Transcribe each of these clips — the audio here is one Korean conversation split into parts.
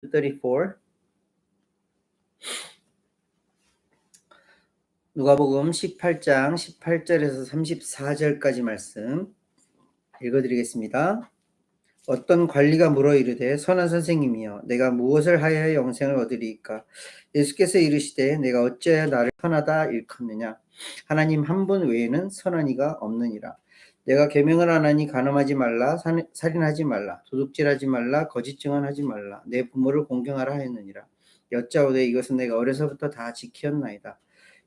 34. 누가복음 18장 18절에서 34절까지 말씀 읽어드리겠습니다. 어떤 관리가 물어 이르되 선한 선생님이여 내가 무엇을 하여야 영생을 얻으리이까? 예수께서 이르시되 내가 어찌하여 나를 선하다 일컫느냐? 하나님 한 분 외에는 선한 이가 없느니라. 내가 계명을 안 하니 간음하지 말라, 살인하지 말라, 도둑질하지 말라, 거짓 증언하지 말라, 내 부모를 공경하라 하였느니라. 여짜오되 이것은 내가 어려서부터 다 지켰나이다.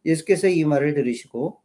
예수께서 이 말을 들으시고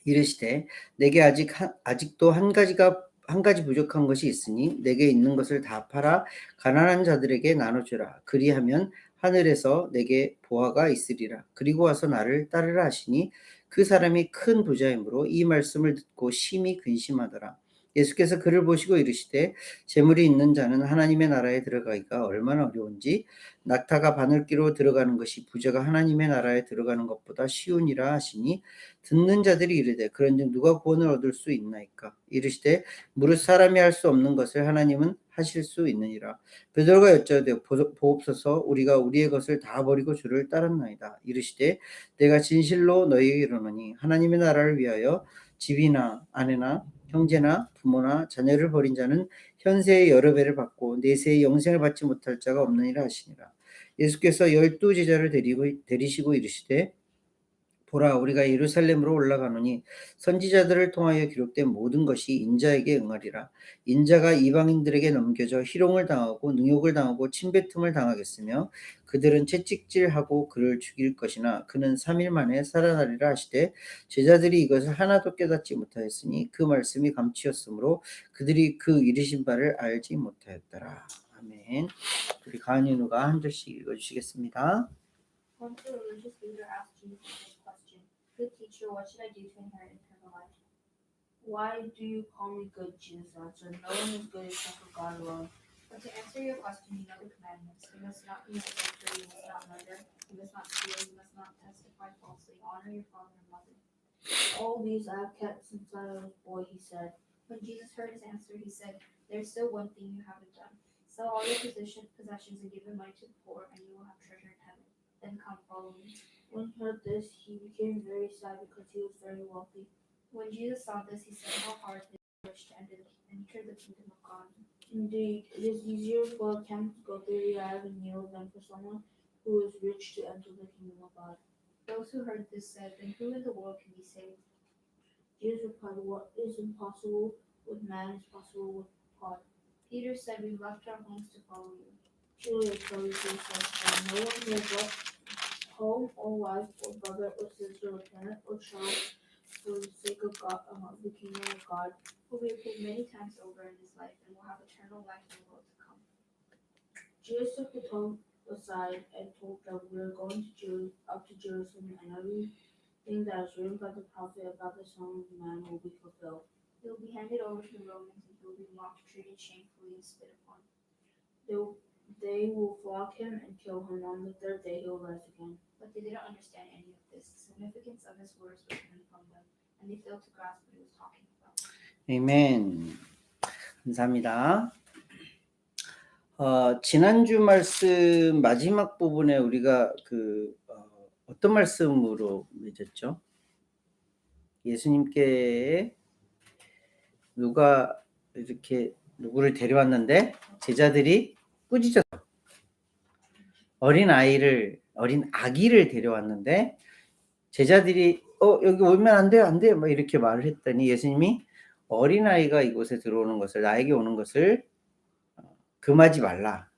이르시되 내게 아직도 한 가지 부족한 것이 있으니 내게 있는 것을 다 팔아 가난한 자들에게 나눠주라. 그리하면 하늘에서 내게 보화가 있으리라. 그리고 와서 나를 따르라 하시니 그 사람이 큰 부자이므로 이 말씀을 듣고 심히 근심하더라. 예수께서 그를 보시고 이르시되 재물이 있는 자는 하나님의 나라에 들어가기가 얼마나 어려운지 낙타가 바늘기로 들어가는 것이 부자가 하나님의 나라에 들어가는 것보다 쉬우니라 하시니 듣는 자들이 이르되 그런즉 누가 구원을 얻을 수 있나이까? 이르시되 무릇 사람이 할 수 없는 것을 하나님은 하실 수 있느니라. 베드로가 여짜오되 보옵소서 우리가 우리의 것을 다 버리고 주를 따랐나이다. 이르시되 내가 진실로 너희에게 이르노니 하나님의 나라를 위하여 집이나 아내나 형제나 부모나 자녀를 버린 자는 현세의 여러 배를 받고 내세의 영생을 받지 못할 자가 없느니라 하시니라. 예수께서 12 제자를 데리시고 이르시되 보라 우리가 예루살렘으로 올라가노니 선지자들을 통하여 기록된 모든 것이 인자에게 응하리라. 인자가 이방인들에게 넘겨져 희롱을 당하고 능욕을 당하고 침뱉음을 당하겠으며 그들은 채찍질하고 그를 죽일 것이나 그는 3일 만에 살아나리라 하시되 제자들이 이것을 하나도 깨닫지 못하였으니 그 말씀이 감추었으므로 그들이 그 이르신 바를 알지 못하였더라. 아멘. 우리 가은이누가 한 절씩 읽어주시겠습니다. One of the religious leaders asked Jesus this question, Good teacher, what should I do to inherit eternal life? Why do you call me good? Jesus answered, No one is good except for God alone. But to answer your question, you know the commandments. You must not commit adultery, you must not murder, you must not steal, you must not testify falsely, honor your father and mother. All these I have kept since I was a boy, he said. When Jesus heard his answer, he said, There's still one thing you haven't done. Sell all your possessions and give the money to the poor, and you will have treasure in heaven. Then come follow me. When he heard this, he became very sad because he was very wealthy. When Jesus saw this, he said, How hard it is for the rich to enter the kingdom of God. Indeed, it is easier for a camel to go through the eye of a needle than for someone who is rich to enter the kingdom of God. Those who heard this said, Then who in the world can be saved? Jesus replied, What is impossible with man is possible with God. Peter said, We left our homes to follow you. Truly, I tell you, Jesus said, no one who has left home or wife or brother or sister or parent or child for the sake of God, the kingdom of God, will be repaid many times over in this life and will have eternal life in the world to come. Jesus took the 12 aside and told them, We are going up to Jerusalem, and everything that is written by the prophet about the Son of Man will be fulfilled. He will be handed over to the Romans, and he will be mocked, treated shamefully, and spit upon. They will flog him and kill him. On the third day he will rise again. But they didn't understand any of this. The significance of his words was hidden from them, and they failed to grasp what he was talking about. 아멘. 감사합니다. 지난주 말씀 마지막 부분에 우리가 어떤 말씀으로 맺었죠? 예수님께 누가 이렇게 누구를 데려왔는데 제자들이 꾸짖어서 어린 아기를 데려왔는데 제자들이 여기 오면 안 돼요 막 이렇게 말을 했더니 예수님이 어린아이가 이곳에 들어오는 것을 나에게 오는 것을 금하지 말라.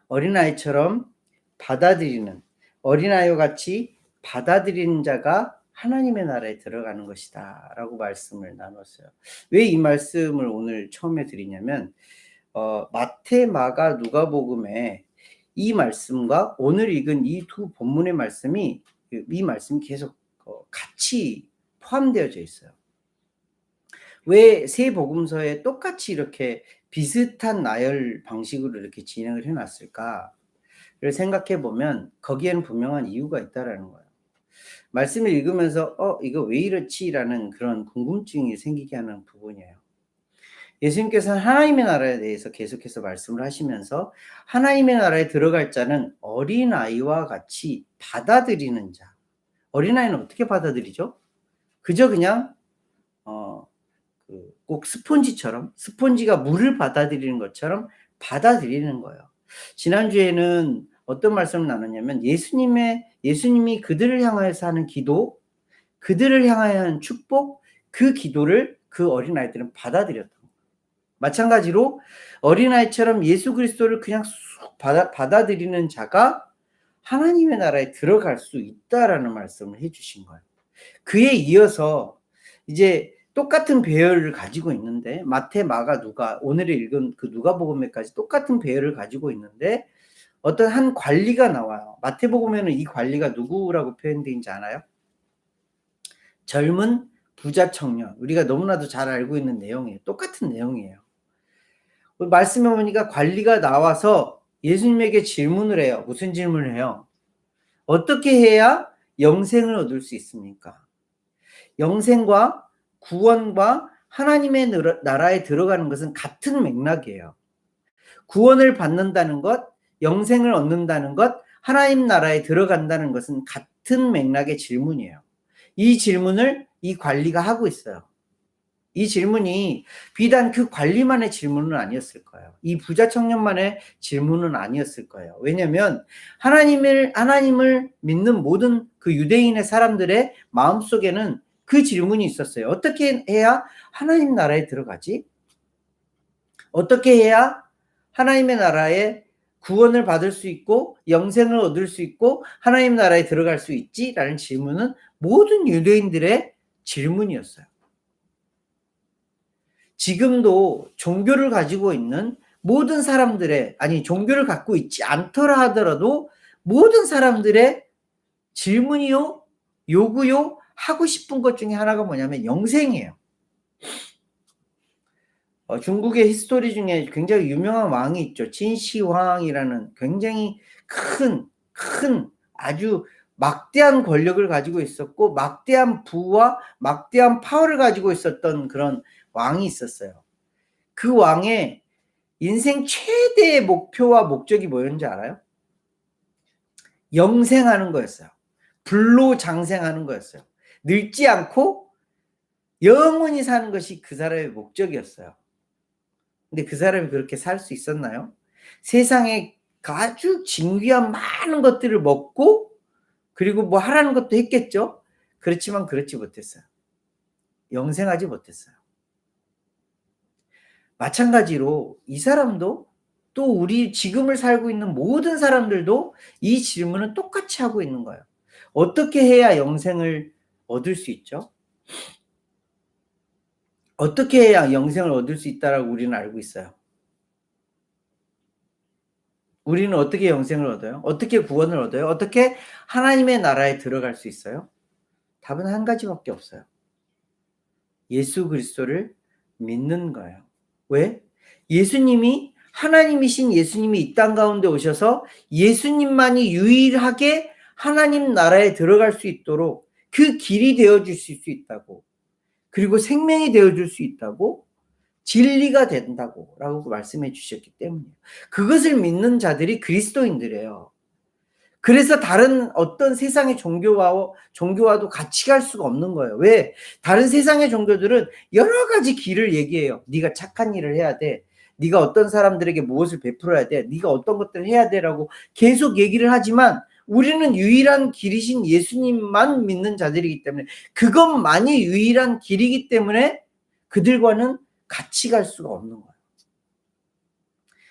어린아이처럼 받아들이는 어린아이와 같이 받아들이는 자가 하나님의 나라에 들어가는 것이다 라고 말씀을 나눴어요. 왜 이 말씀을 오늘 처음에 드리냐면 마태, 마가, 누가복음에 이 말씀과 오늘 읽은 이 두 본문의 말씀이 계속 같이 포함되어져 있어요. 왜 세 복음서에 똑같이 이렇게 비슷한 나열 방식으로 이렇게 진행을 해놨을까를 생각해 보면 거기에는 분명한 이유가 있다라는 거예요. 말씀을 읽으면서 이거 왜 이렇지라는 그런 궁금증이 생기게 하는 부분이에요. 예수님께서는 하나님의 나라에 대해서 계속해서 말씀을 하시면서 하나님의 나라에 들어갈 자는 어린아이와 같이 받아들이는 자. 어린아이는 어떻게 받아들이죠? 그저 그냥 꼭 스폰지가 물을 받아들이는 것처럼 받아들이는 거예요. 지난주에는 어떤 말씀을 나눴냐면 예수님이 그들을 향하여서 하는 기도, 그들을 향하여 하는 축복, 그 기도를 그 어린아이들은 받아들였던 거예요. 마찬가지로 어린아이처럼 예수 그리스도를 그냥 쑥 받아들이는 자가 하나님의 나라에 들어갈 수 있다라는 말씀을 해주신 거예요. 그에 이어서 이제 똑같은 배열을 가지고 있는데 마태, 마가, 누가, 오늘 읽은 그 누가복음에까지 똑같은 배열을 가지고 있는데 어떤 한 관리가 나와요. 마태복음에는 이 관리가 누구라고 표현되어 있는지 아나요? 젊은 부자 청년. 우리가 너무나도 잘 알고 있는 내용이에요. 똑같은 내용이에요. 말씀해 보니까 관리가 나와서 예수님에게 질문을 해요. 무슨 질문을 해요? 어떻게 해야 영생을 얻을 수 있습니까? 영생과 구원과 하나님의 나라에 들어가는 것은 같은 맥락이에요. 구원을 받는다는 것, 영생을 얻는다는 것, 하나님 나라에 들어간다는 것은 같은 맥락의 질문이에요. 이 질문을 이 관리가 하고 있어요. 이 질문이 비단 그 관리만의 질문은 아니었을 거예요. 이 부자 청년만의 질문은 아니었을 거예요. 왜냐하면 하나님을 믿는 모든 그 유대인의 사람들의 마음속에는 그 질문이 있었어요. 어떻게 해야 하나님 나라에 들어가지? 어떻게 해야 하나님의 나라에 구원을 받을 수 있고 영생을 얻을 수 있고 하나님 나라에 들어갈 수 있지? 라는 질문은 모든 유대인들의 질문이었어요. 지금도 종교를 가지고 있는 모든 사람들의, 종교를 갖고 있지 않더라 하더라도 모든 사람들의 질문이요, 요구요, 하고 싶은 것 중에 하나가 뭐냐면 영생이에요. 중국의 히스토리 중에 굉장히 유명한 왕이 있죠. 진시황이라는 굉장히 큰 아주 막대한 권력을 가지고 있었고 막대한 부와 막대한 파워를 가지고 있었던 그런 왕이 있었어요. 그 왕의 인생 최대의 목표와 목적이 뭐였는지 알아요? 영생하는 거였어요. 불로장생하는 거였어요. 늙지 않고 영원히 사는 것이 그 사람의 목적이었어요. 근데 그 사람이 그렇게 살 수 있었나요? 세상에 아주 진귀한 많은 것들을 먹고 그리고 뭐 하라는 것도 했겠죠. 그렇지만 그렇지 못했어요. 영생하지 못했어요. 마찬가지로 이 사람도 또 우리 지금을 살고 있는 모든 사람들도 이 질문은 똑같이 하고 있는 거예요. 어떻게 해야 영생을 얻을 수 있죠? 어떻게 해야 영생을 얻을 수 있다라고 우리는 알고 있어요? 우리는 어떻게 영생을 얻어요? 어떻게 구원을 얻어요? 어떻게 하나님의 나라에 들어갈 수 있어요? 답은 한 가지밖에 없어요. 예수 그리스도를 믿는 거예요. 왜? 하나님이신 예수님이 이 땅 가운데 오셔서 예수님만이 유일하게 하나님 나라에 들어갈 수 있도록 그 길이 되어주실 수 있다고, 그리고 생명이 되어줄 수 있다고, 진리가 된다고 라고 말씀해 주셨기 때문이에요. 그것을 믿는 자들이 그리스도인들이에요. 그래서 다른 어떤 세상의 종교와도 같이 갈 수가 없는 거예요. 왜? 다른 세상의 종교들은 여러 가지 길을 얘기해요. 네가 착한 일을 해야 돼. 네가 어떤 사람들에게 무엇을 베풀어야 돼. 네가 어떤 것들을 해야 돼라고 계속 얘기를 하지만 우리는 유일한 길이신 예수님만 믿는 자들이기 때문에, 그것만이 유일한 길이기 때문에 그들과는 같이 갈 수가 없는 거예요.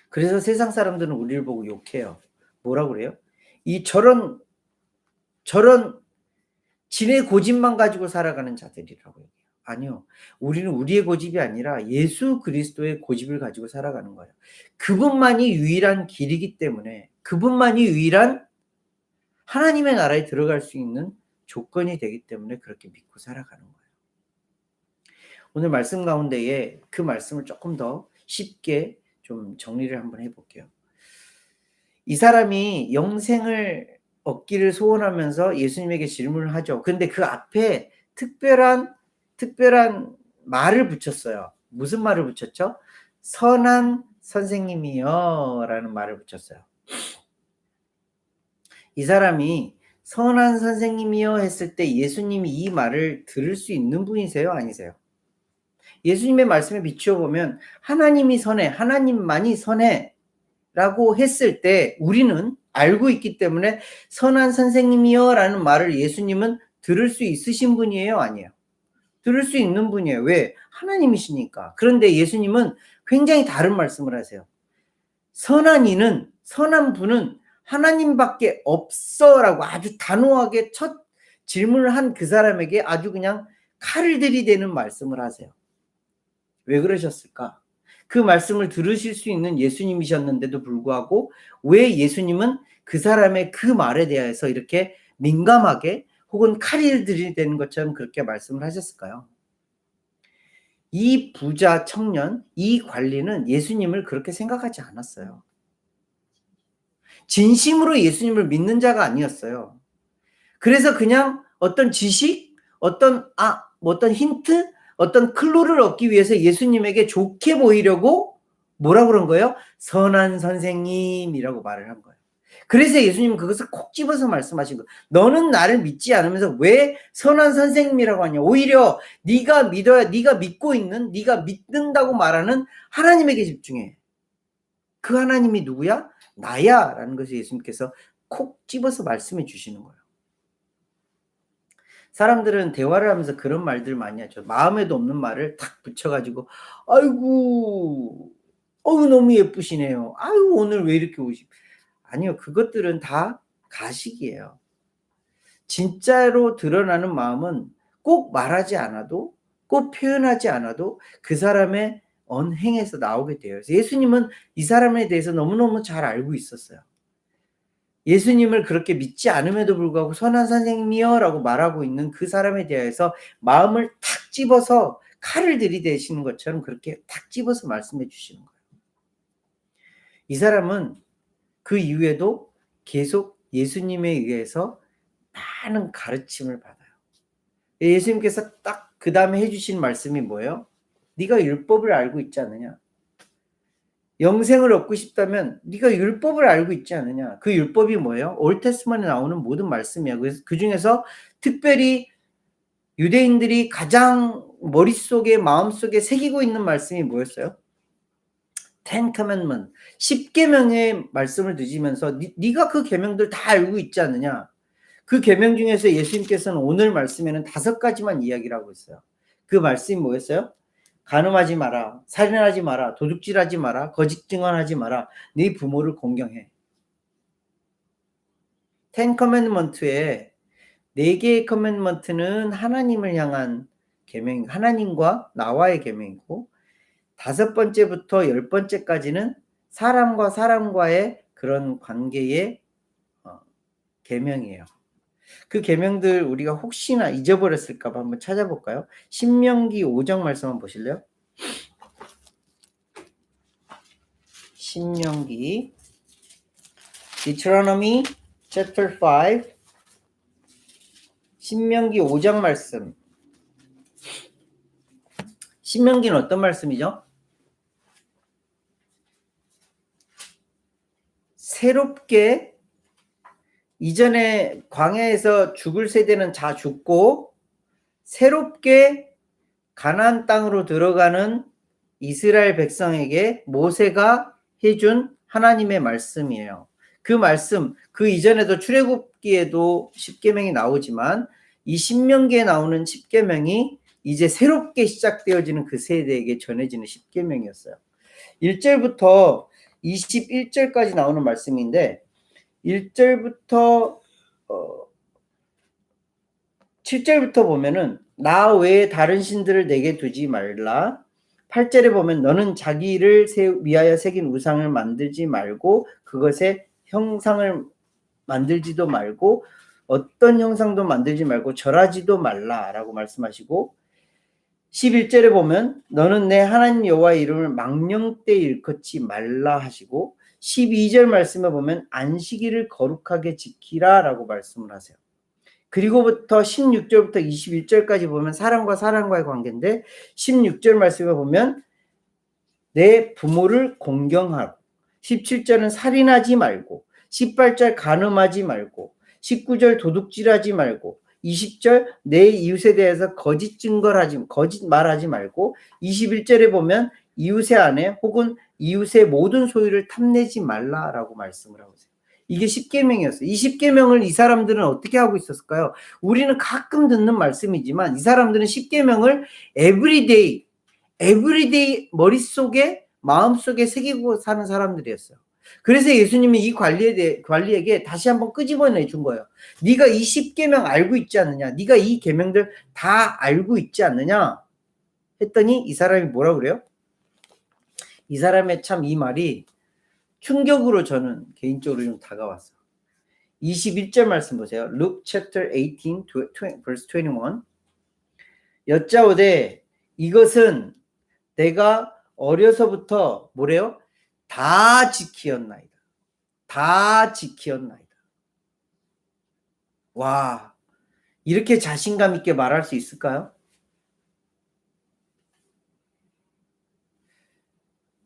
그래서 세상 사람들은 우리를 보고 욕해요. 뭐라고 그래요? 저런 지네 고집만 가지고 살아가는 자들이라고 얘기해요. 아니요. 우리는 우리의 고집이 아니라 예수 그리스도의 고집을 가지고 살아가는 거예요. 그분만이 유일한 길이기 때문에, 그분만이 유일한 하나님의 나라에 들어갈 수 있는 조건이 되기 때문에 그렇게 믿고 살아가는 거예요. 오늘 말씀 가운데에 그 말씀을 조금 더 쉽게 좀 정리를 한번 해볼게요. 이 사람이 영생을 얻기를 소원하면서 예수님에게 질문을 하죠. 근데 그 앞에 특별한 말을 붙였어요. 무슨 말을 붙였죠? 선한 선생님이여 라는 말을 붙였어요. 이 사람이 선한 선생님이여 했을 때 예수님이 이 말을 들을 수 있는 분이세요? 아니세요? 예수님의 말씀에 비추어 보면 하나님이 선해, 하나님만이 선해 라고 했을 때 우리는 알고 있기 때문에 선한 선생님이여 라는 말을 예수님은 들을 수 있으신 분이에요? 아니에요? 들을 수 있는 분이에요. 왜? 하나님이시니까. 그런데 예수님은 굉장히 다른 말씀을 하세요. 선한 이는, 선한 분은 하나님밖에 없어라고 아주 단호하게 첫 질문을 한 그 사람에게 아주 그냥 칼을 들이대는 말씀을 하세요. 왜 그러셨을까? 그 말씀을 들으실 수 있는 예수님이셨는데도 불구하고 왜 예수님은 그 사람의 그 말에 대해서 이렇게 민감하게 혹은 칼을 들이대는 것처럼 그렇게 말씀을 하셨을까요? 이 부자 청년, 이 관리는 예수님을 그렇게 생각하지 않았어요. 진심으로 예수님을 믿는 자가 아니었어요. 그래서 그냥 어떤 지식, 어떤 힌트, 어떤 클루를 얻기 위해서 예수님에게 좋게 보이려고 뭐라고 그런 거예요? 선한 선생님이라고 말을 한 거예요. 그래서 예수님은 그것을 콕 집어서 말씀하신 거예요. 너는 나를 믿지 않으면서 왜 선한 선생님이라고 하냐? 오히려 네가 믿어야, 네가 믿고 있는, 네가 믿는다고 말하는 하나님에게 집중해. 그 하나님이 누구야? 나야 라는 것을 예수님께서 콕 집어서 말씀해 주시는 거예요. 사람들은 대화를 하면서 그런 말들 많이 하죠. 마음에도 없는 말을 탁 붙여가지고 아이고 너무 예쁘시네요. 아유 오늘 왜 이렇게 아니요, 그것들은 다 가식이에요. 진짜로 드러나는 마음은 꼭 말하지 않아도, 꼭 표현하지 않아도 그 사람의 언행에서 나오게 돼요. 예수님은 이 사람에 대해서 너무너무 잘 알고 있었어요. 예수님을 그렇게 믿지 않음에도 불구하고 선한 선생님이여 라고 말하고 있는 그 사람에 대해서 마음을 탁 집어서 칼을 들이대시는 것처럼 그렇게 탁 집어서 말씀해 주시는 거예요. 이 사람은 그 이후에도 계속 예수님에 의해서 많은 가르침을 받아요. 예수님께서 딱 그 다음에 해주신 말씀이 뭐예요? 네가 율법을 알고 있지 않느냐? 영생을 얻고 싶다면 네가 율법을 알고 있지 않느냐? 그 율법이 뭐예요? 올테스트먼에 나오는 모든 말씀이야. 그래서 그 중에서 특별히 유대인들이 가장 머릿속에 마음속에 새기고 있는 말씀이 뭐였어요? Ten Commandment, 10계명의 말씀을 드시면서 네가 그 계명들 다 알고 있지 않느냐? 그 계명 중에서 예수님께서는 오늘 말씀에는 5가지만 이야기를 하고 있어요. 그 말씀이 뭐였어요? 간음하지 마라, 살인하지 마라, 도둑질하지 마라, 거짓 증언하지 마라, 네 부모를 공경해. Ten Commandment에 4개의 커맨드먼트는 하나님을 향한 계명, 하나님과 나와의 계명이고 5번째부터 10번째까지는 사람과 사람과의 그런 관계의 계명이에요. 그 계명들 우리가 혹시나 잊어버렸을까 봐 한번 찾아볼까요? 신명기 5장 말씀 한번 보실래요? 신명기 Deuteronomy chapter 5 신명기 5장 말씀. 신명기는 어떤 말씀이죠? 새롭게 이전에 광야에서 죽을 세대는 다 죽고 새롭게 가나안 땅으로 들어가는 이스라엘 백성에게 모세가 해준 하나님의 말씀이에요. 그 말씀, 그 이전에도 출애굽기에도 10계명이 나오지만 이 신명기에 나오는 10계명이 이제 새롭게 시작되어지는 그 세대에게 전해지는 10계명이었어요. 1절부터 21절까지 나오는 말씀인데 1절부터 7절부터 보면은 나 외에 다른 신들을 내게 두지 말라. 8절에 보면 너는 자기를 위하여 새긴 우상을 만들지 말고 그것의 형상을 만들지도 말고 어떤 형상도 만들지 말고 절하지도 말라라고 말씀하시고 11절에 보면 너는 내 하나님 여호와의 이름을 망령되이 일컫지 말라 하시고 12절 말씀에 보면 안식일을 거룩하게 지키라라고 말씀을 하세요. 그리고부터 16절부터 21절까지 보면 사람과 사람과의 관계인데 16절 말씀에 보면 내 부모를 공경하고 17절은 살인하지 말고 18절 간음하지 말고 19절 도둑질하지 말고 20절 내 이웃에 대해서 거짓말하지 말고 21절에 보면 이웃의 아내 혹은 이웃의 모든 소유를 탐내지 말라라고 말씀을 하고 있어요. 이게 10계명이었어요. 이 10계명을 이 사람들은 어떻게 하고 있었을까요? 우리는 가끔 듣는 말씀이지만 이 사람들은 10계명을 everyday 머릿속에 마음속에 새기고 사는 사람들이었어요. 그래서 예수님이 이 관리에게 다시 한번 끄집어내 준 거예요. 네가 이 10계명 알고 있지 않느냐? 네가 이 계명들 다 알고 있지 않느냐? 했더니 이 사람이 뭐라 그래요? 이 사람의 참 이 말이 충격으로 저는 개인적으로 좀 다가왔어요. 21절 말씀 보세요. Luke chapter 18 verse 21. 여짜오되 이것은 내가 어려서부터 뭐래요? 다 지키었나이다. 다 지키었나이다. 와, 이렇게 자신감 있게 말할 수 있을까요?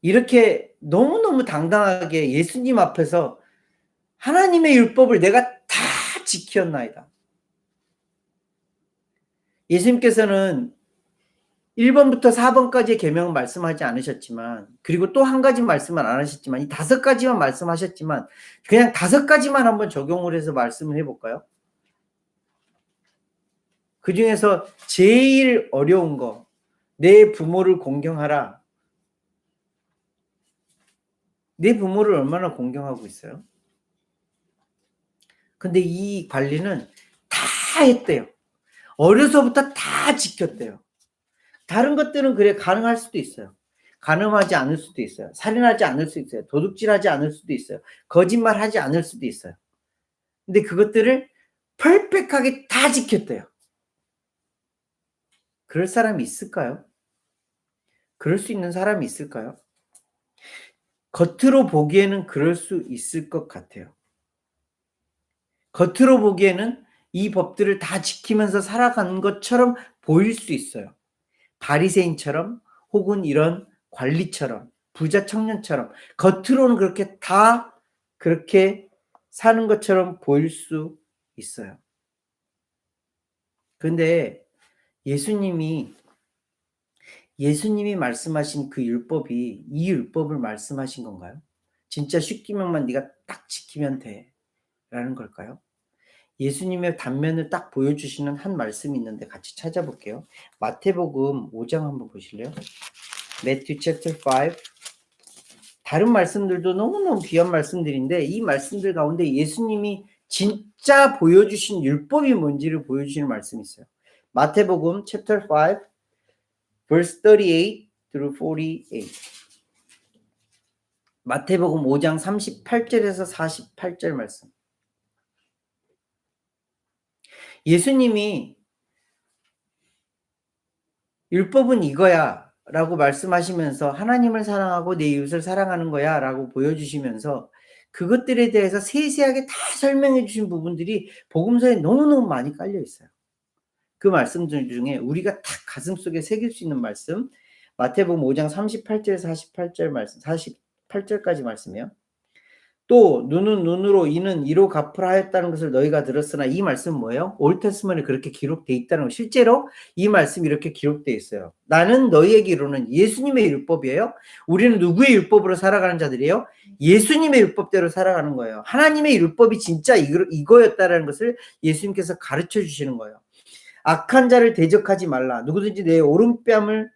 이렇게 너무너무 당당하게 예수님 앞에서 하나님의 율법을 내가 다 지켰나이다. 예수님께서는 1번부터 4번까지의 계명은 말씀하지 않으셨지만, 그리고 또 한 가지 말씀은 안 하셨지만, 이 5가지만 말씀하셨지만, 그냥 5가지만 한번 적용을 해서 말씀을 해볼까요? 그 중에서 제일 어려운 거, 내 부모를 공경하라. 내 부모를 얼마나 공경하고 있어요? 근데 이 관리는 다 했대요. 어려서부터 다 지켰대요. 다른 것들은 그래 가능할 수도 있어요. 간음하지 않을 수도 있어요. 살인하지 않을 수도 있어요. 도둑질하지 않을 수도 있어요. 거짓말하지 않을 수도 있어요. 근데 그것들을 퍼펙트하게 다 지켰대요. 그럴 사람이 있을까요? 그럴 수 있는 사람이 있을까요? 겉으로 보기에는 그럴 수 있을 것 같아요. 겉으로 보기에는 이 법들을 다 지키면서 살아가는 것처럼 보일 수 있어요. 바리새인처럼 혹은 이런 관리처럼 부자 청년처럼 겉으로는 그렇게 사는 것처럼 보일 수 있어요. 근데 예수님이 말씀하신 그 율법이 이 율법을 말씀하신 건가요? 진짜 10계명만 네가 딱 지키면 돼 라는 걸까요? 예수님의 단면을 딱 보여주시는 한 말씀이 있는데 같이 찾아볼게요. 마태복음 5장 한번 보실래요? Matthew chapter 5. 다른 말씀들도 너무너무 귀한 말씀들인데 이 말씀들 가운데 예수님이 진짜 보여주신 율법이 뭔지를 보여주시는 말씀이 있어요. 마태복음 chapter 5 verse 38 through 48. 마태복음 5장 38절에서 48절 말씀. 예수님이 율법은 이거야 라고 말씀하시면서 하나님을 사랑하고 내 이웃을 사랑하는 거야 라고 보여주시면서 그것들에 대해서 세세하게 다 설명해 주신 부분들이 복음서에 너무너무 많이 깔려 있어요. 그 말씀들 중에 우리가 딱 가슴속에 새길 수 있는 말씀, 마태복음 5장 38절에서 48절 말씀, 48절까지 말씀이에요. 또 눈은 눈으로 이는 이로 갚으라 하였다는 것을 너희가 들었으나 이 말씀은 뭐예요? 올테스먼에 그렇게 기록되어 있다는 거. 실제로 이 말씀이 이렇게 기록되어 있어요. 나는 너희에게 이르는 예수님의 율법이에요. 우리는 누구의 율법으로 살아가는 자들이에요? 예수님의 율법대로 살아가는 거예요. 하나님의 율법이 진짜 이거였다라는 것을 예수님께서 가르쳐 주시는 거예요. 악한 자를 대적하지 말라. 누구든지 내 오른편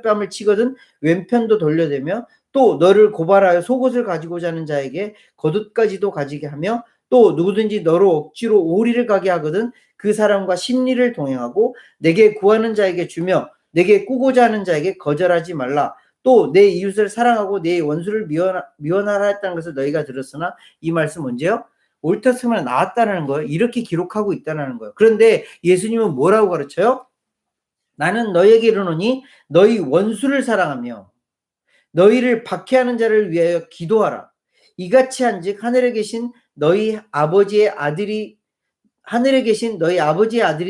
뺨을 치거든 왼편도 돌려대며 또 너를 고발하여 속옷을 가지고자 하는 자에게 겉옷까지도 가지게 하며 또 누구든지 너로 억지로 오리를 가게 하거든 그 사람과 심리를 동행하고 내게 구하는 자에게 주며 내게 꾸고자 하는 자에게 거절하지 말라. 또 내 이웃을 사랑하고 내 원수를 미워하라 했다는 것을 너희가 들었으나 이 말씀 언제요? 올테스먼에 나왔다는 거예요. 이렇게 기록하고 있다는 거예요. 그런데 예수님은 뭐라고 가르쳐요? 나는 너희에게 이르노니 너희 원수를 사랑하며 너희를 박해하는 자를 위하여 기도하라. 이같이 한즉 하늘에 계신 너희 아버지의 아들이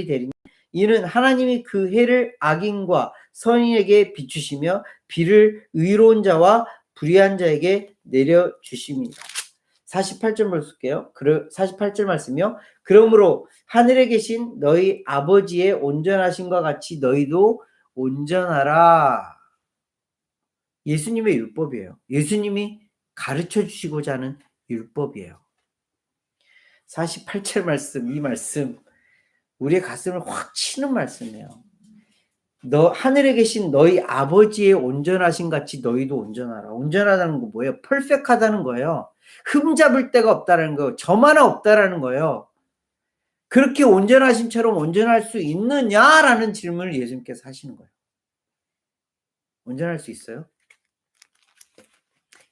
되리니 이는 하나님이 그 해를 악인과 선인에게 비추시며 비를 의로운 자와 불의한 자에게 내려주십니다. 48절 볼게요. 48절 말씀이요. 그러므로 하늘에 계신 너희 아버지의 온전하심과 같이 너희도 온전하라. 예수님의 율법이에요. 예수님이 가르쳐 주시고자 하는 율법이에요. 48절 말씀, 이 말씀 우리의 가슴을 확 치는 말씀이에요. 하늘에 계신 너희 아버지의 온전하심 같이 너희도 온전하라. 온전하다는 거 뭐예요? 퍼펙트하다는 거예요. 흠잡을 데가 없다는 거예요. 점 하나 없다라는 거예요. 그렇게 온전하심처럼 온전할 수 있느냐라는 질문을 예수님께서 하시는 거예요. 온전할 수 있어요?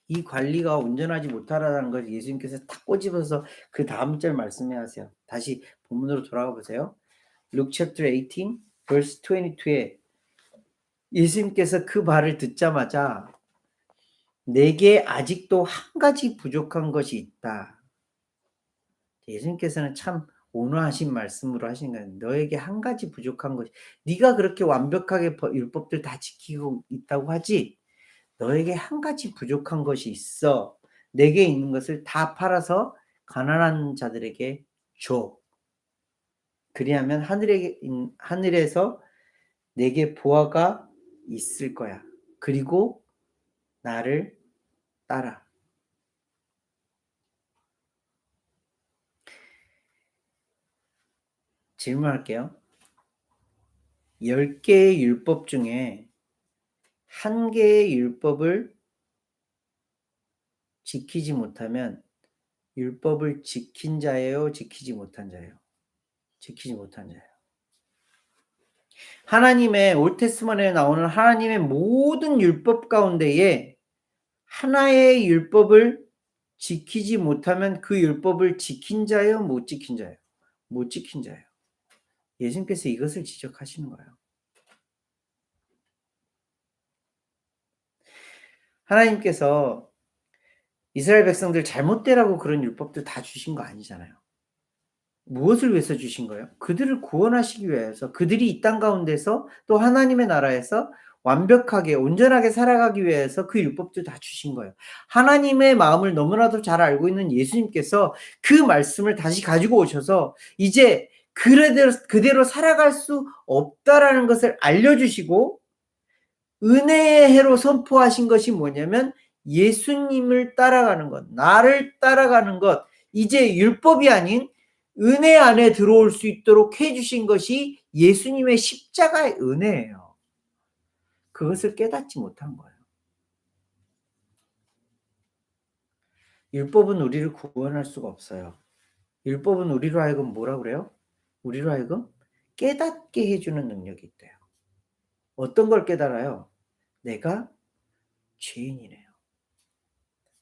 이 관리가 온전하지 못하라는 걸 예수님께서 탁 꼬집어서 그 다음 절 말씀해 하세요. 다시 본문으로 돌아가 보세요. Luke chapter 18 verse 22에 예수님께서 그 말을 듣자마자 내게 아직도 한 가지 부족한 것이 있다. 예수님께서는 참 온화하신 말씀으로 하신 거예요. 너에게 한 가지 부족한 것이, 네가 그렇게 완벽하게 율법들 다 지키고 있다고 하지? 너에게 한 가지 부족한 것이 있어. 내게 있는 것을 다 팔아서 가난한 자들에게 줘. 그리하면 하늘에서 내게 보화가 있을 거야. 그리고 나를 따라. 질문할게요. 10개의 율법 중에 한 개의 율법을 지키지 못하면 율법을 지킨 자예요? 지키지 못한 자예요? 지키지 못한 자예요. 하나님의 올테스먼에 나오는 하나님의 모든 율법 가운데에 하나의 율법을 지키지 못하면 그 율법을 지킨 자예요? 못 지킨 자예요? 못 지킨 자예요. 예수님께서 이것을 지적하시는 거예요. 하나님께서 이스라엘 백성들 잘못되라고 그런 율법도 다 주신 거 아니잖아요. 무엇을 위해서 주신 거예요? 그들을 구원하시기 위해서, 그들이 이 땅 가운데서 또 하나님의 나라에서 완벽하게 온전하게 살아가기 위해서 그 율법도 다 주신 거예요. 하나님의 마음을 너무나도 잘 알고 있는 예수님께서 그 말씀을 다시 가지고 오셔서 이제 그대로 살아갈 수 없다라는 것을 알려주시고 은혜의 해로 선포하신 것이 뭐냐면 예수님을 따라가는 것, 나를 따라가는 것, 이제 율법이 아닌 은혜 안에 들어올 수 있도록 해주신 것이 예수님의 십자가의 은혜예요. 그것을 깨닫지 못한 거예요. 율법은 우리를 구원할 수가 없어요. 율법은 우리로 하여금 뭐라 그래요? 우리로 하여금 깨닫게 해주는 능력이 있대요. 어떤 걸 깨달아요? 내가 죄인이네요.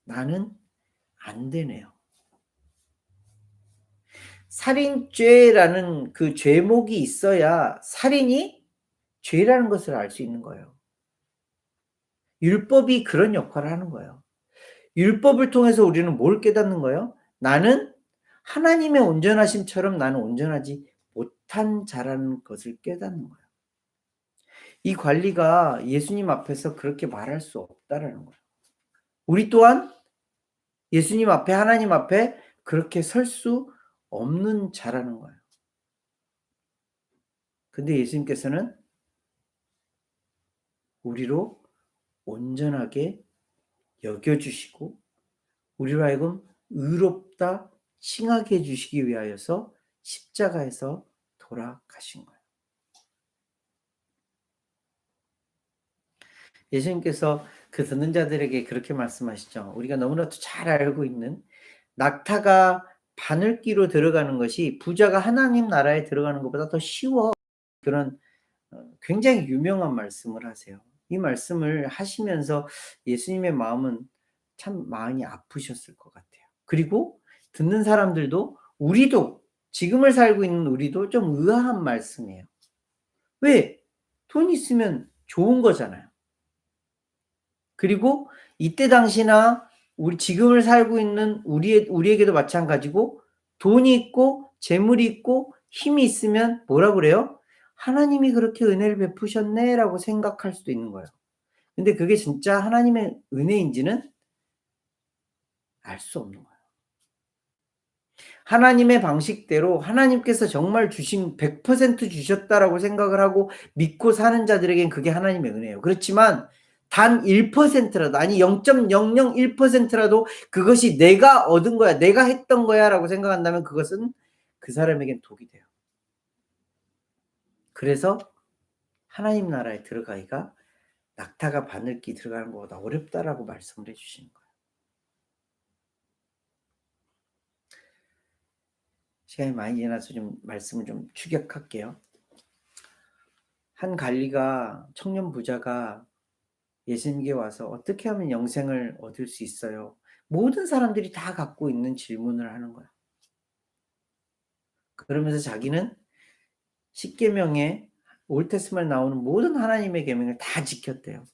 나는 안 되네요. 살인죄라는 그 죄목이 있어야 살인이 죄라는 것을 알 수 있는 거예요. 율법이 그런 역할을 하는 거예요. 율법을 통해서 우리는 뭘 깨닫는 거예요? 나는 하나님의 온전하심처럼 나는 온전하지 못한 자라는 것을 깨닫는 거예요. 이 관리가 예수님 앞에서 그렇게 말할 수 없다라는 거예요. 우리 또한 예수님 앞에, 하나님 앞에 그렇게 설 수 없는 자라는 거예요. 근데 예수님께서는 우리로 온전하게 여겨주시고 우리로 하여금 의롭다 칭하게 해주시기 위하여서 십자가에서 돌아가신 거예요. 예수님께서 그 듣는 자들에게 그렇게 말씀하시죠. 우리가 너무나도 잘 알고 있는 낙타가 바늘기로 들어가는 것이 부자가 하나님 나라에 들어가는 것보다 더 쉬워. 그런 굉장히 유명한 말씀을 하세요. 이 말씀을 하시면서 예수님의 마음은 참 많이 아프셨을 것 같아요. 그리고 듣는 사람들도 우리도 지금을 살고 있는 우리도 좀 의아한 말씀이에요. 왜? 돈 있으면 좋은 거잖아요. 그리고 이때 당시나 우리 지금을 살고 있는 우리에게도 마찬가지고 돈이 있고 재물이 있고 힘이 있으면 뭐라 그래요? 하나님이 그렇게 은혜를 베푸셨네라고 생각할 수도 있는 거예요. 근데 그게 진짜 하나님의 은혜인지는 알 수 없는 거예요. 하나님의 방식대로 하나님께서 정말 주신 100% 주셨다라고 생각을 하고 믿고 사는 자들에겐 그게 하나님의 은혜예요. 그렇지만 단 1%라도 아니 0.001%라도 그것이 내가 얻은 거야, 내가 했던 거야라고 생각한다면 그것은 그 사람에겐 독이 돼요. 그래서 하나님 나라에 들어가기가 낙타가 바늘기 들어가는 것보다 어렵다라고 말씀을 해 주시는 거예요. 시간이 많이 지나서 좀 말씀을 좀 축약할게요. 한 관리가 청년 부자가 예수님께 와서 "어떻게 하면 영생을 얻을 수 있어요?" 모든 사람들이 다 갖고 있는 질문을 하는 거야. 그러면서 자기는 십계명에 올테스트먼에 나오는 모든 하나님의 계명을 다 지켰대요.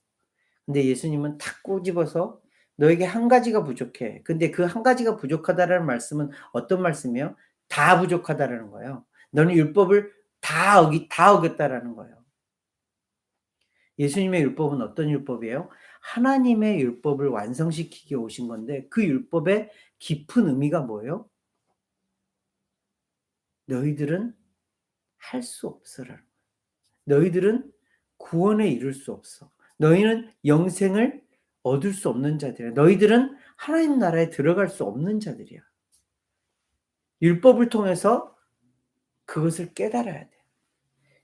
근데 예수님은 탁 꼬집어서 "너에게 한 가지가 부족해." 근데 그 한 가지가 부족하다라는 말씀은 어떤 말씀이에요? 다 부족하다라는 거예요. "너는 율법을 다 어겼다."라는 거예요. 예수님의 율법은 어떤 율법이에요? 하나님의 율법을 완성시키기 위해 오신 건데 그 율법의 깊은 의미가 뭐예요? "너희들은 할 수 없어."라는 거예요. "너희들은 구원에 이를 수 없어. 너희는 영생을 얻을 수 없는 자들이야. 너희들은 하나님 나라에 들어갈 수 없는 자들이야." 율법을 통해서 그것을 깨달아야 돼.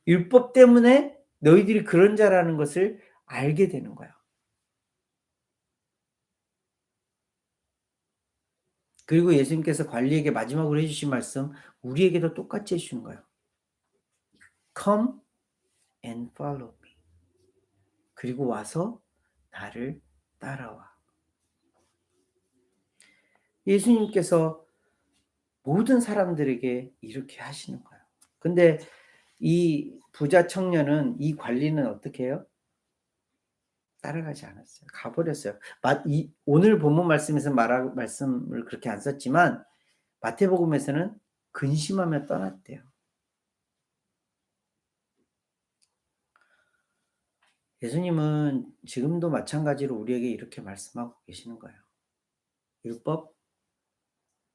율법 때문에 너희들이 그런 자라는 것을 알게 되는 거야. 그리고 예수님께서 관리에게 마지막으로 해 주신 말씀 우리에게도 똑같이 해 주시는 거예요. "Come and follow me." 그리고 와서 나를 따라와. 예수님께서 모든 사람들에게 이렇게 하시는 거예요. 근데 이 부자 청년은 이 관리는 어떻게 해요? 따라가지 않았어요. 가버렸어요. 오늘 본문 말씀에서 말씀을 그렇게 안 썼지만 마태복음에서는 근심하며 떠났대요. 예수님은 지금도 마찬가지로 우리에게 이렇게 말씀하고 계시는 거예요. 율법,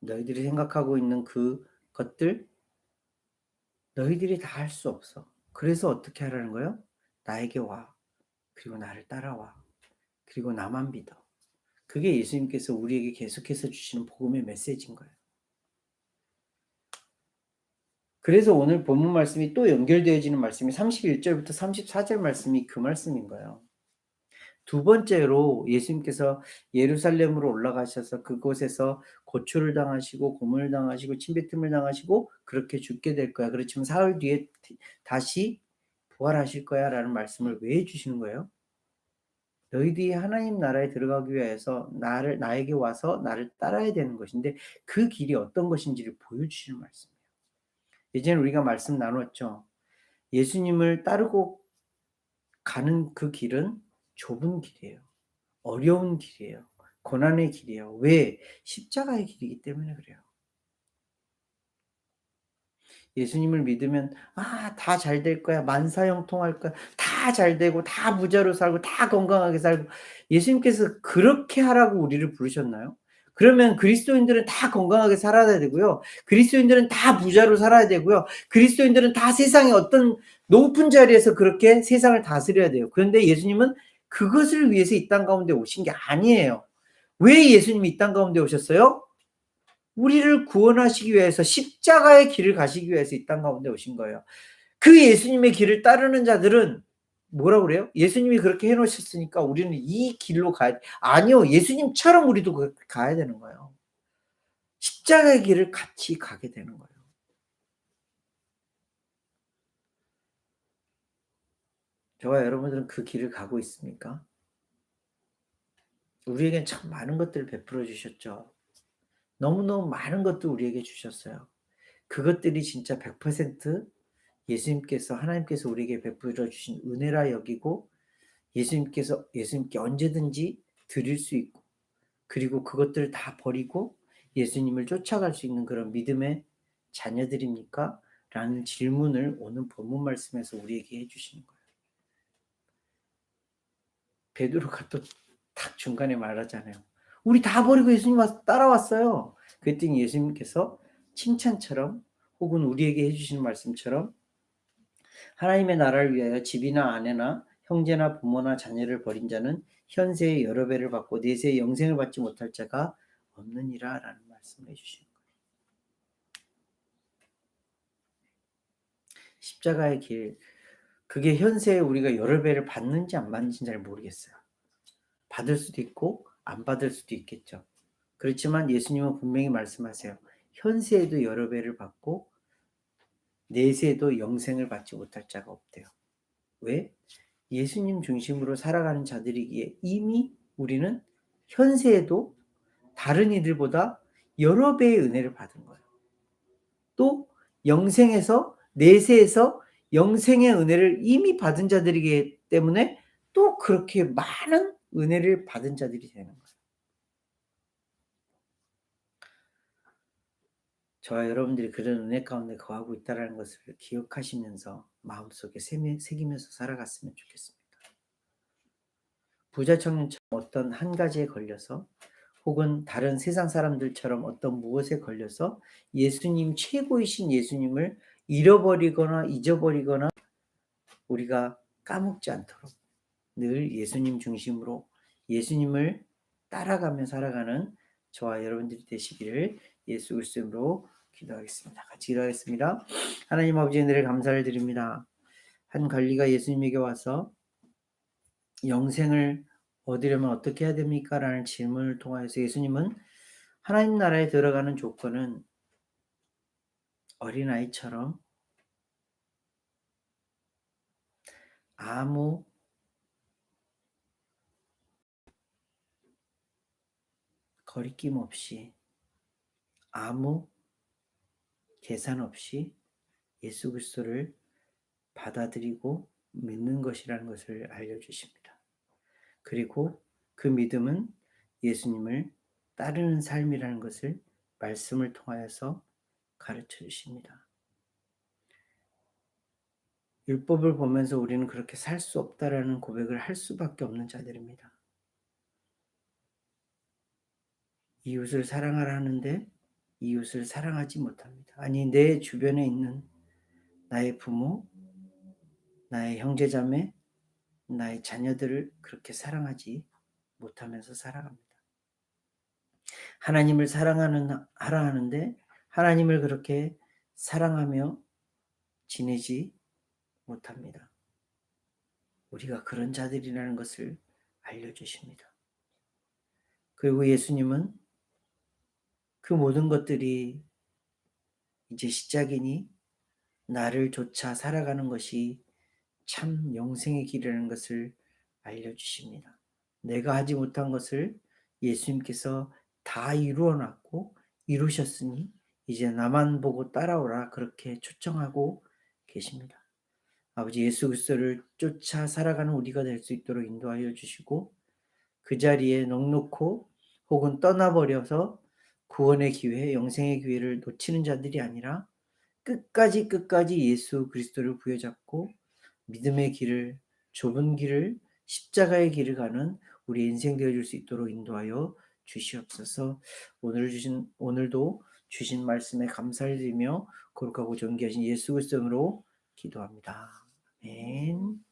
너희들이 생각하고 있는 그것들, 너희들이 다 할 수 없어. 그래서 어떻게 하라는 거예요? 나에게 와. 그리고 나를 따라와. 그리고 나만 믿어. 그게 예수님께서 우리에게 계속해서 주시는 복음의 메시지인 거예요. 그래서 오늘 본문 말씀이 또 연결되어지는 말씀이 31절부터 34절 말씀이 그 말씀인 거예요. 두 번째로 예수님께서 예루살렘으로 올라가셔서 그곳에서 고초를 당하시고 고문을 당하시고 침뱉음을 당하시고 그렇게 죽게 될 거야. 그렇지만 사흘 뒤에 다시 부활하실 거야라는 말씀을 왜 해주시는 거예요? 너희들이 하나님 나라에 들어가기 위해서 나에게 와서 나를 따라야 되는 것인데 그 길이 어떤 것인지를 보여주시는 말씀이에요. 예전에 우리가 말씀 나눴죠. 예수님을 따르고 가는 그 길은 좁은 길이에요. 어려운 길이에요. 고난의 길이에요. 왜? 십자가의 길이기 때문에 그래요. 예수님을 믿으면 다 잘 될 거야. 만사형통할 거야. 다 잘 되고 다 부자로 살고 다 건강하게 살고 예수님께서 그렇게 하라고 우리를 부르셨나요? 그러면 그리스도인들은 다 건강하게 살아야 되고요. 그리스도인들은 다 부자로 살아야 되고요. 그리스도인들은 다 세상의 어떤 높은 자리에서 그렇게 세상을 다스려야 돼요. 그런데 예수님은 그것을 위해서 이 땅 가운데 오신 게 아니에요. 왜 예수님이 이 땅 가운데 오셨어요? 우리를 구원하시기 위해서 십자가의 길을 가시기 위해서 이 땅 가운데 오신 거예요. 그 예수님의 길을 따르는 자들은 뭐라고 그래요? 예수님이 그렇게 해 놓으셨으니까 우리는 이 길로 가야 돼. 아니요. 예수님처럼 우리도 가야 되는 거예요. 십자가의 길을 같이 가게 되는 거예요. 저와 여러분들은 그 길을 가고 있습니까? 우리에겐 참 많은 것들을 베풀어 주셨죠. 너무너무 많은 것들 우리에게 주셨어요. 그것들이 진짜 100% 예수님께서 하나님께서 우리에게 베풀어 주신 은혜라 여기고 예수님께 언제든지 드릴 수 있고 그리고 그것들을 다 버리고 예수님을 쫓아갈 수 있는 그런 믿음의 자녀들입니까? 라는 질문을 오늘 본문 말씀에서 우리에게 해주시는 거예요. 베드로가 또 딱 중간에 말하잖아요. 우리 다 버리고 예수님 와서 따라왔어요. 그랬더니 예수님께서 칭찬처럼 혹은 우리에게 해주시는 말씀처럼 하나님의 나라를 위하여 집이나 아내나 형제나 부모나 자녀를 버린 자는 현세의 여러 배를 받고 내세의 영생을 받지 못할 자가 없느니라 라는 말씀을 해주시는 거예요. 십자가의 길, 그게 현세에 우리가 여러 배를 받는지 안 받는지 잘 모르겠어요. 받을 수도 있고 안 받을 수도 있겠죠. 그렇지만 예수님은 분명히 말씀하세요. 현세에도 여러 배를 받고 내세에도 영생을 받지 못할 자가 없대요. 왜? 예수님 중심으로 살아가는 자들이기에 이미 우리는 현세에도 다른 이들보다 여러 배의 은혜를 받은 거예요. 또 영생에서 내세에서 영생의 은혜를 이미 받은 자들이기 때문에 또 그렇게 많은 은혜를 받은 자들이 되는 거예요. 저와 여러분들이 그런 은혜 가운데 거하고 있다는 것을 기억하시면서 마음속에 새기면서 살아갔으면 좋겠습니다. 부자 청년처럼 어떤 한 가지에 걸려서 혹은 다른 세상 사람들처럼 어떤 무엇에 걸려서 예수님, 최고이신 예수님을 잃어버리거나 잊어버리거나 우리가 까먹지 않도록 늘 예수님 중심으로 예수님을 따라가며 살아가는 저와 여러분들이 되시기를 예수 그리스도로 기도하겠습니다. 같이 기도하겠습니다. 하나님 아버지 은혜를 감사를 드립니다. 한 관리가 예수님에게 와서 영생을 얻으려면 어떻게 해야 됩니까? 라는 질문을 통하여서 예수님은 하나님 나라에 들어가는 조건은 어린아이처럼 아무 거리낌 없이 아무 계산 없이 예수 그리스도를 받아들이고 믿는 것이라는 것을 알려주십니다. 그리고 그 믿음은 예수님을 따르는 삶이라는 것을 말씀을 통하여서 가르쳐 주십니다. 율법을 보면서 우리는 그렇게 살 수 없다라는 고백을 할 수밖에 없는 자들입니다. 이웃을 사랑하라 하는데 이웃을 사랑하지 못합니다. 아니, 내 주변에 있는 나의 부모, 나의 형제자매, 나의 자녀들을 그렇게 사랑하지 못하면서 살아갑니다. 하나님을 하라 하는데 하나님을 그렇게 사랑하며 지내지 못합니다. 우리가 그런 자들이라는 것을 알려주십니다. 그리고 예수님은 그 모든 것들이 이제 시작이니 나를 쫓아 살아가는 것이 참 영생의 길이라는 것을 알려주십니다. 내가 하지 못한 것을 예수님께서 다 이루어 놨고 이루셨으니 이제 나만 보고 따라오라 그렇게 초청하고 계십니다. 아버지 예수 그리스도를 쫓아 살아가는 우리가 될 수 있도록 인도하여 주시고 그 자리에 넉놓고 혹은 떠나버려서 구원의 기회, 영생의 기회를 놓치는 자들이 아니라 끝까지 예수 그리스도를 부여잡고 믿음의 길을, 좁은 길을, 십자가의 길을 가는 우리 인생 되어줄 수 있도록 인도하여 주시옵소서. 오늘도 주신 말씀에 감사를 드리며 거룩하고 존귀하신 예수 그리스도로 기도합니다. 아멘.